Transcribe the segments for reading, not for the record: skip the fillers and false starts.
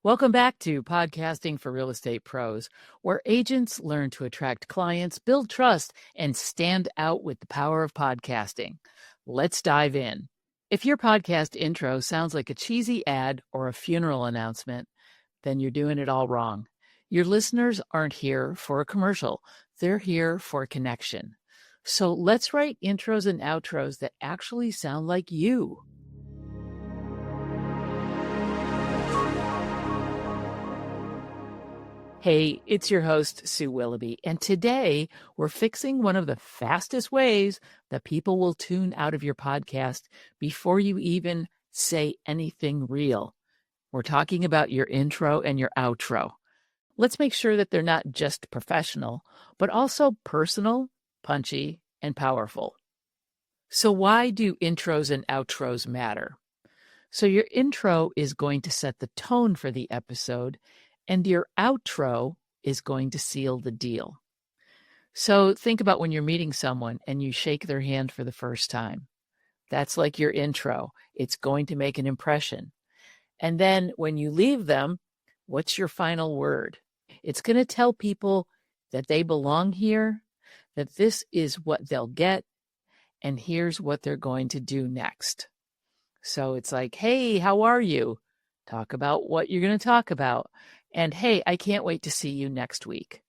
Welcome back to Podcasting for Real Estate Pros, where agents learn to attract clients, build trust, and stand out with the power of podcasting. Let's dive in. If your podcast intro sounds like a cheesy ad or a funeral announcement, then you're doing it all wrong. Your listeners aren't here for a commercial. They're here for a connection. So let's write intros and outros that actually sound like you. Hey, it's your host, Sue Willoughby, and today we're fixing one of the fastest ways that people will tune out of your podcast before you even say anything real. We're talking about your intro and your outro. Let's make sure that they're not just professional, but also personal, punchy, and powerful. So why do intros and outros matter? So your intro is going to set the tone for the episode, and your outro is going to seal the deal. So think about when you're meeting someone and you shake their hand for the first time. That's like your intro. It's going to make an impression. And then when you leave them, what's your final word? It's going to tell people that they belong here, that this is what they'll get, and here's what they're going to do next. So it's like, hey, how are you? Talk about what you're going to talk about. And hey, I can't wait to see you next week.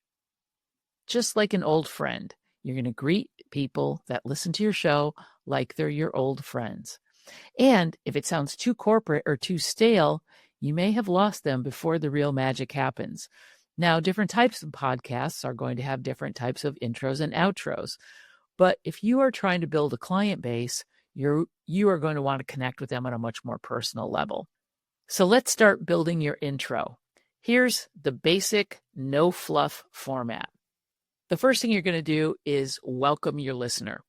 Just like an old friend, you're going to greet people that listen to your show like they're your old friends. And if it sounds too corporate or too stale, you may have lost them before the real magic happens. Now, different types of podcasts are going to have different types of intros and outros. But if you are trying to build a client base, you are going to want to connect with them on a much more personal level. So let's start building your intro. Here's the basic no fluff format. The first thing you're going to do is welcome your listener.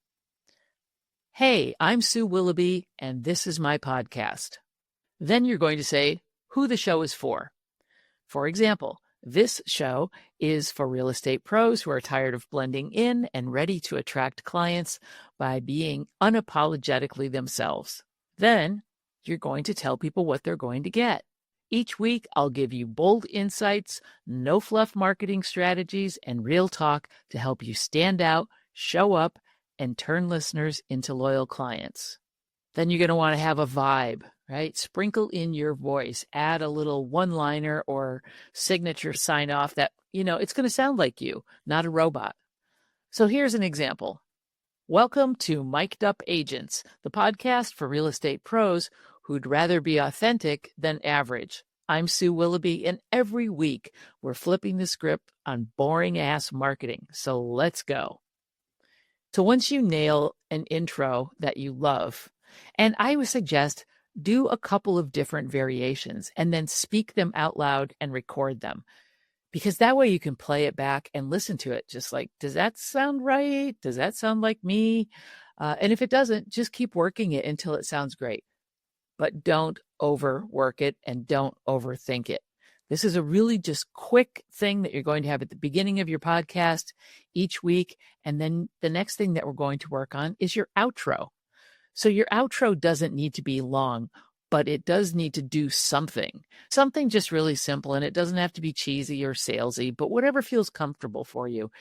Hey, I'm Sue Willoughby, and this is my podcast. Then you're going to say who the show is for. For example, this show is for real estate pros who are tired of blending in and ready to attract clients by being unapologetically themselves. Then you're going to tell people what they're going to get. Each week, I'll give you bold insights, no fluff marketing strategies, and real talk to help you stand out, show up, and turn listeners into loyal clients. Then you're going to want to have a vibe, right? Sprinkle in your voice, add a little one-liner or signature sign-off that, it's going to sound like you, not a robot. So here's an example. Welcome to Mic'd Up Agents, the podcast for real estate pros who'd rather be authentic than average. I'm Sue Willoughby, and every week we're flipping the script on boring-ass marketing. So let's go. So once you nail an intro that you love, and I would suggest do a couple of different variations and then speak them out loud and record them. Because that way you can play it back and listen to it. Just like, does that sound right? Does that sound like me? And if it doesn't, just keep working it until it sounds great. But don't overwork it and don't overthink it. This is a really just quick thing that you're going to have at the beginning of your podcast each week. And then the next thing that we're going to work on is your outro. So your outro doesn't need to be long, but it does need to do something just really simple. And it doesn't have to be cheesy or salesy, but whatever feels comfortable for you.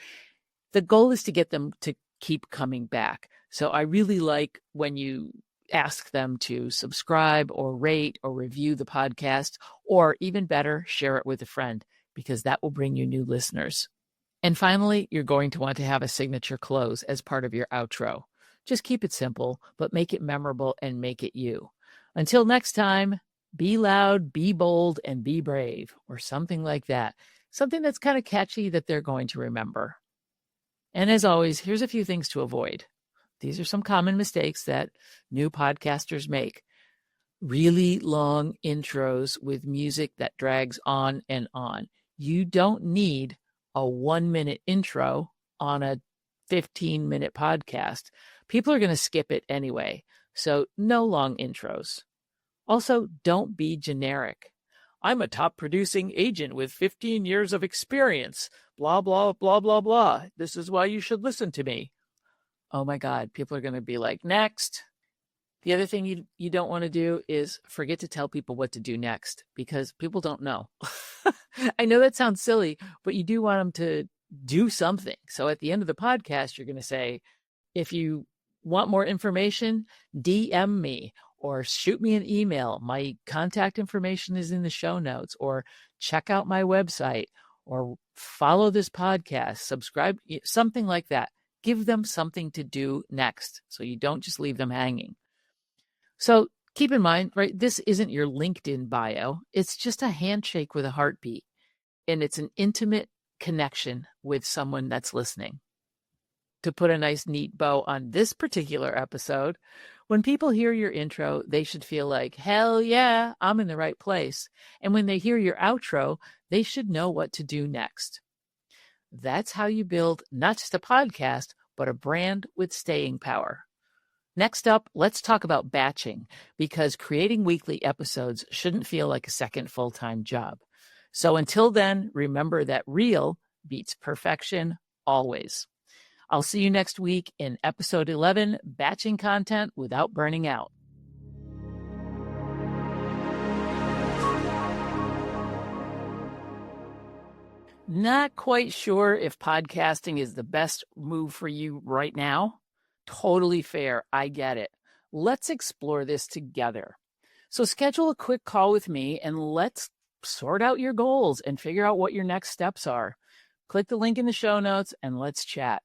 The goal is to get them to keep coming back. So I really like when you ask them to subscribe or rate or review the podcast, or even better, share it with a friend, because that will bring you new listeners. And finally, you're going to want to have a signature close as part of your outro. Just keep it simple, but make it memorable and make it you. Until next time, be loud, be bold, and be brave, or something like that. Something that's kind of catchy that they're going to remember. And as always, here's a few things to avoid. These are some common mistakes that new podcasters make. Really long intros with music that drags on and on. You don't need a 1-minute intro on a 15-minute podcast. People are going to skip it anyway. So no long intros. Also, don't be generic. I'm a top producing agent with 15 years of experience. Blah, blah, blah, blah, blah. This is why you should listen to me. Oh my God, people are going to be like, next. The other thing you don't want to do is forget to tell people what to do next, because people don't know. I know that sounds silly, but you do want them to do something. So at the end of the podcast, you're going to say, if you want more information, DM me or shoot me an email. My contact information is in the show notes, or check out my website, or follow this podcast, subscribe, something like that. Give them something to do next so you don't just leave them hanging. So keep in mind, right, this isn't your LinkedIn bio. It's just a handshake with a heartbeat, and it's an intimate connection with someone that's listening. To put a nice, neat bow on this particular episode, when people hear your intro, they should feel like, hell yeah, I'm in the right place. And when they hear your outro, they should know what to do next. That's how you build not just a podcast, but a brand with staying power. Next up, let's talk about batching, because creating weekly episodes shouldn't feel like a second full-time job. So until then, remember that real beats perfection always. I'll see you next week in episode 11, Batching Content Without Burning Out. Not quite sure if podcasting is the best move for you right now? Totally fair. I get it. Let's explore this together. So schedule a quick call with me and let's sort out your goals and figure out what your next steps are. Click the link in the show notes and let's chat.